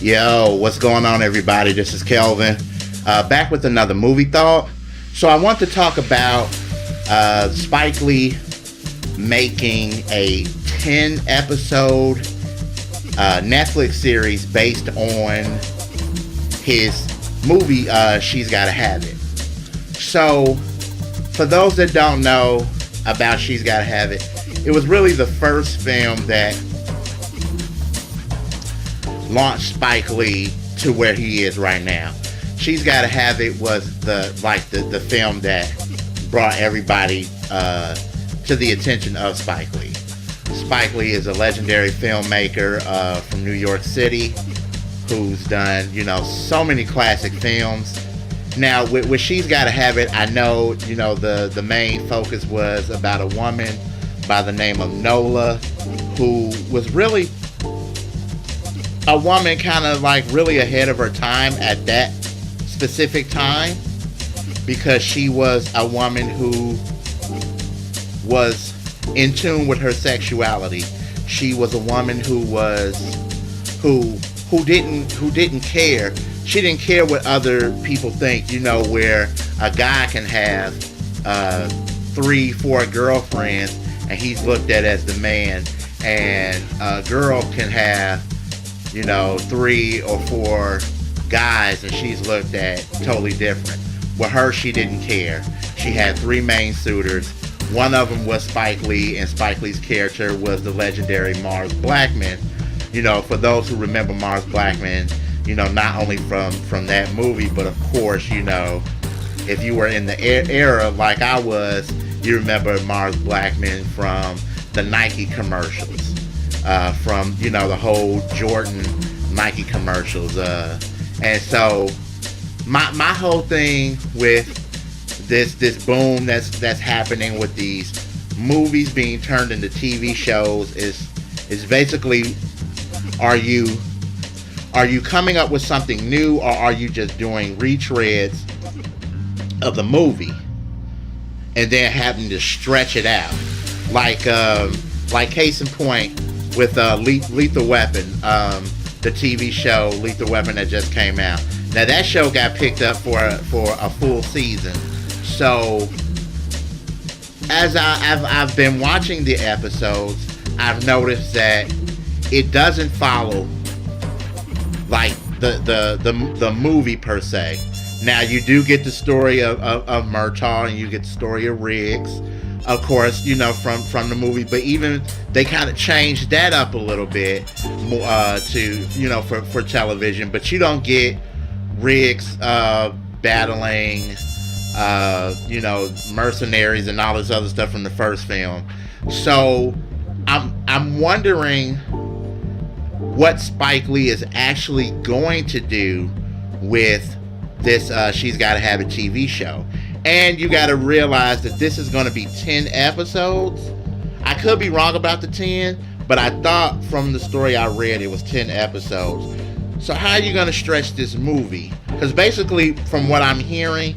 Yo, what's going on, everybody? This is Kelvin, back with another movie thought. So I want to talk about Spike Lee making a 10-episode Netflix series based on his movie, She's Gotta Have It. So, for those that don't know about She's Gotta Have It, it was really the first film that launched Spike Lee to where he is right now. She's Gotta Have It was the film that brought everybody to the attention of Spike Lee. Spike Lee is a legendary filmmaker from New York City who's done, so many classic films. Now, with She's Gotta Have It, I know, the main focus was about a woman by the name of Nola, who was really a woman kind of like really ahead of her time at that specific time, because she was a woman who was in tune with her sexuality. She was a woman who didn't care. She didn't care what other people think, where a guy can have 3-4 girlfriends and he's looked at as the man, and a girl can have 3 or 4 guys and she's looked at totally different. With her, she didn't care. She had 3 main suitors. One of them was Spike Lee, and Spike Lee's character was the legendary Mars Blackman. For those who remember Mars Blackman, not only from that movie, but of course, if you were in the era like I was, you remember Mars Blackman from the Nike commercials, from the whole Jordan Nike commercials, and so my whole thing with this boom that's happening with these movies being turned into TV shows is basically, are you coming up with something new, or are you just doing retreads of the movie and then having to stretch it out? Like case in point with Lethal Weapon, the TV show Lethal Weapon that just came out. Now that show got picked up for a full season. So as I've been watching the episodes, I've noticed that it doesn't follow like the movie per se. Now you do get the story of Murtaugh, and you get the story of Riggs, of course, from the movie, but even they kind of changed that up a little bit to for television. But you don't get Riggs battling mercenaries and all this other stuff from the first film. So I'm wondering what Spike Lee is actually going to do with this She's Gotta Have It TV show. And you got to realize that this is going to be 10 episodes. I could be wrong about the 10, but I thought from the story I read it was 10 episodes. So how are you going to stretch this movie? Because basically, from what I'm hearing,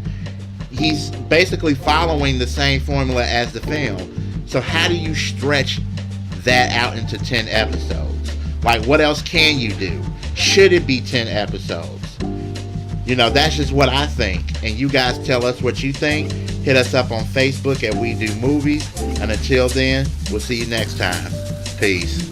he's basically following the same formula as the film. So how do you stretch that out into 10 episodes? Like, what else can you do? Should it be 10 episodes? That's just what I think. And you guys tell us what you think. Hit us up on Facebook at We Do Movies. And until then, we'll see you next time. Peace.